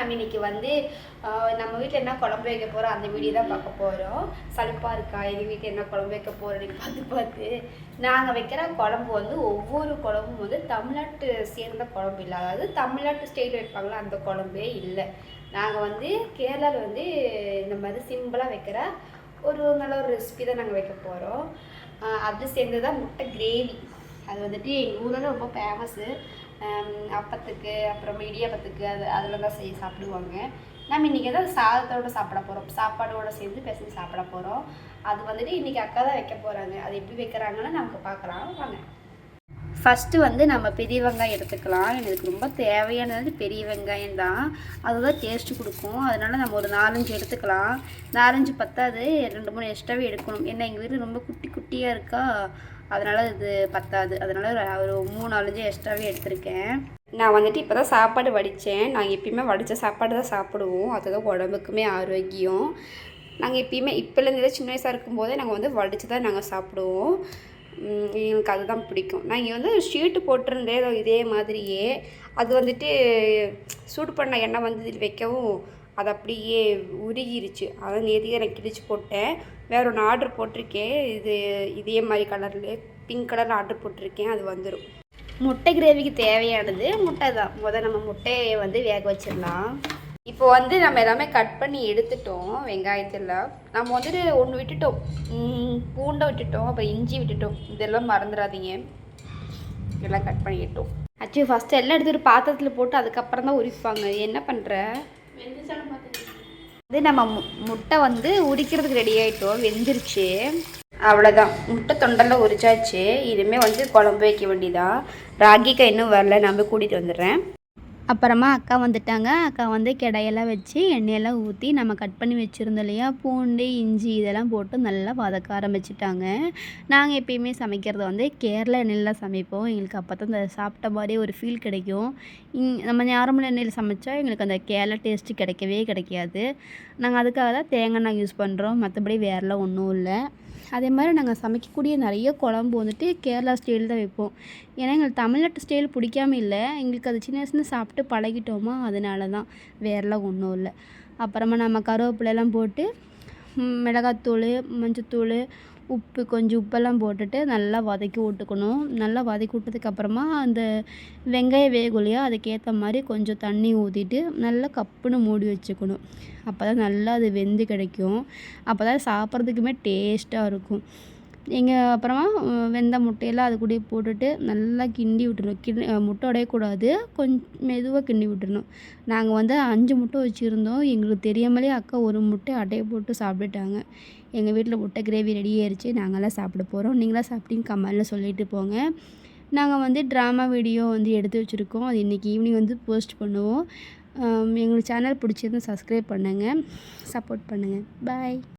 நம்ம இன்னைக்கு வந்து நம்ம வீட்டில் என்ன குழம்பு வைக்க போகிறோம் அந்த வீடியோ தான் பார்க்க போகிறோம். சலிப்பாக இருக்கா எங்கள் வீட்டில் என்ன குழம்பு வைக்க போகிறோன்னு பார்த்து நாங்கள் வைக்கிற குழம்பு வந்து ஒவ்வொரு குழம்பும் வந்து தமிழ்நாட்டு சேர்ந்த குழம்பு இல்லை. அதாவது தமிழ்நாட்டு ஸ்டைல் வைப்பாங்களா அந்த குழம்பே இல்லை. நாங்கள் வந்து கேரளாவில் வந்து இந்த மாதிரி சிம்பிளாக வைக்கிற ஒரு நல்ல ஒரு ரெசிபி தான் நாங்கள் வைக்க போகிறோம். அது சேர்ந்து தான் முட்டை கிரேவி. அது வந்துட்டு எங்கள் ஊரில் ரொம்ப ஃபேமஸ்ஸு. அப்பத்துக்கு அப்புறம் இடியாப்பத்துக்கு அதில் தான் சாப்பிடுவாங்க. நம்ம இன்றைக்கி தான் சாதத்தோடு சாப்பிட போகிறோம், சாப்பாடோடு சேர்ந்து பேசி சாப்பிட போகிறோம். அது வந்துட்டு இன்றைக்கி அக்கா தான் வைக்க போகிறாங்க. அது எப்படி வைக்கிறாங்கன்னு நமக்கு பார்க்கலாம் வாங்க. ஃபஸ்ட்டு வந்து நம்ம பெரிய வெங்காயம் எடுத்துக்கலாம். எனக்கு ரொம்ப தேவையானது பெரிய வெங்காயம் தான், அதுதான் டேஸ்ட்டு கொடுக்கும். அதனால் நம்ம ஒரு 4-5 எடுத்துக்கலாம். 4-5 பத்தாது, 2-3 எக்ஸ்ட்ராவே எடுக்கணும். ஏன்னா எங்கள் வீடு ரொம்ப குட்டி குட்டியாக இருக்கா, அதனால் இது பத்தாது. அதனால் ஒரு 3-4 எக்ஸ்ட்ராவே எடுத்திருக்கேன். நான் வந்துட்டு இப்போ தான் சாப்பாடு வடித்தேன். நாங்கள் எப்பயுமே வடித்த சாப்பாடு தான் சாப்பிடுவோம், அதுதான் உடம்புக்குமே ஆரோக்கியம். நாங்கள் எப்பயுமே இப்போலேருந்தே சின்ன வயசாக இருக்கும்போதே நாங்கள் வந்து வடித்து தான் நாங்கள் சாப்பிடுவோம். எங்களுக்கு அதுதான் பிடிக்கும். நான் இங்கே வந்து ஷீட்டு போட்டிருந்தேன் இதே மாதிரியே. அது வந்துட்டு சூடு பண்ண எண்ணெய் வந்து இது வைக்கவும் அது அப்படியே உருகிருச்சு. அதை நேதியாக நான் கிழிச்சு போட்டேன். வேற ஒன்று ஆர்டர் போட்டிருக்கேன். இதே மாதிரி கலர்லேயே பிங்க் கலரில் ஆர்டர் போட்டிருக்கேன், அது வந்துடும். முட்டை கிரேவிக்கு தேவையானது முட்டை தான். நம்ம முட்டையை வந்து வேக வச்சிடலாம். இப்போ வந்து நம்ம எல்லாமே கட் பண்ணி எடுத்துட்டோம். வெங்காயத்தில் நம்ம வந்துட்டு ஒன்று விட்டுட்டோம், பூண்டை விட்டுட்டோம், அப்புறம் இஞ்சி விட்டுட்டோம். இதெல்லாம் மறந்துடாதீங்க. எல்லாம் கட் பண்ணிக்கிட்டோம். ஆக்சுவலி ஃபஸ்ட்டு எல்லாம் எடுத்துகிட்டு பாத்திரத்தில் போட்டு அதுக்கப்புறம் தான் உரிப்பாங்க. என்ன பண்ணுற இது நம்ம முட்டை வந்து உரிக்கிறதுக்கு ரெடி ஆகிட்டோம், வெந்துருச்சு. அவ்வளோதான், முட்டை தொண்டெல்லாம் உரிச்சாச்சு. இனிமேல் வந்து குழம்பு வைக்க வேண்டியதான். ராகிக்கா இன்னும் வரல, நான் போய் கூட்டிகிட்டு வந்துடுறேன். அப்புறமா அக்கா வந்துட்டாங்க. அக்கா வந்து கடாயெல்லாம் வச்சு எண்ணெயெல்லாம் ஊற்றி நம்ம கட் பண்ணி வச்சுருந்தோம் இல்லையா, பூண்டு இஞ்சி இதெல்லாம் போட்டு நல்லா வதக்க ஆரம்பிச்சிட்டாங்க. நாங்கள் எப்பயுமே சமைக்கிறது வந்து கேரளா எண்ணெயில் சமைப்போம். எங்களுக்கு அப்போ தான் இந்த சாப்பிட்ட மாதிரியே ஒரு ஃபீல் கிடைக்கும். நம்ம நார்மல் எண்ணெயில் சமைச்சா எங்களுக்கு அந்த கேரளா டேஸ்ட்டு கிடைக்கவே கிடைக்காது. நாங்கள் அதுக்காக தான் தேங்காய் எண்ணெய் யூஸ் பண்ணுறோம், மற்றபடி வேறெல்லாம் ஒன்றும் இல்லை. அதே மாதிரி நாங்கள் சமைக்கக்கூடிய நிறைய குழம்பு வந்துட்டு கேரளா ஸ்டைல் தான் வைப்போம். ஏன்னா எங்களுக்கு தமிழ்நாட்டு ஸ்டைல் பிடிக்காம இல்லை, எங்களுக்கு அது சின்ன வயசுல சாப்பிட்டு பழகிட்டோமா, அதனால தான், வேறெல்லாம் ஒன்றும் இல்லை. அப்புறமா நம்ம கருவேப்பிலையெல்லாம் போட்டு மிளகாத்தூள், மஞ்சத்தூள், உப்பு, கொஞ்சம் உப்பெல்லாம் போட்டுட்டு நல்லா வதக்கி விட்டுக்கணும். நல்லா வதக்கி விட்டதுக்கப்புறமா அந்த வெங்காயம் வேகும் இல்லையா, அதுக்கேற்ற மாதிரி கொஞ்சம் தண்ணி ஊற்றிட்டு நல்லா கப்புன்னு மூடி வச்சுக்கணும். அப்போ தான் நல்லா அது வெந்து கிடைக்கும். அப்போ தான் சாப்பிட்றதுக்குமே டேஸ்ட்டாக இருக்கும். அப்புறமா வெந்த முட்டையெல்லாம் அது கூட போட்டுட்டு நல்லா கிண்டி விட்டுறணும். முட்டை உடையக்கூடாது, கொஞ்சம் மெதுவாக கிண்டி விட்டுறணும். நாங்கள் வந்து 5 முட்டை வச்சுருந்தோம். எங்களுக்கு தெரியாமலே அக்கா ஒரு முட்டை அட்டையை போட்டு சாப்பிட்டுட்டாங்க. எங்கள் வீட்டில் முட்டை கிரேவி ரெடி ஆயிடுச்சு. நாங்களாம் சாப்பிட போகிறோம். நீங்களாம் சாப்பிட்டீங்க கமெண்டில் சொல்லிட்டு போங்க. நாங்கள் வந்து ட்ராமா வீடியோ வந்து எடுத்து வச்சுருக்கோம். அது இன்றைக்கி ஈவினிங் வந்து போஸ்ட் பண்ணுவோம். எங்களுக்கு சேனல் பிடிச்சிருந்து சப்ஸ்கிரைப் பண்ணுங்கள், சப்போர்ட் பண்ணுங்கள். பாய்.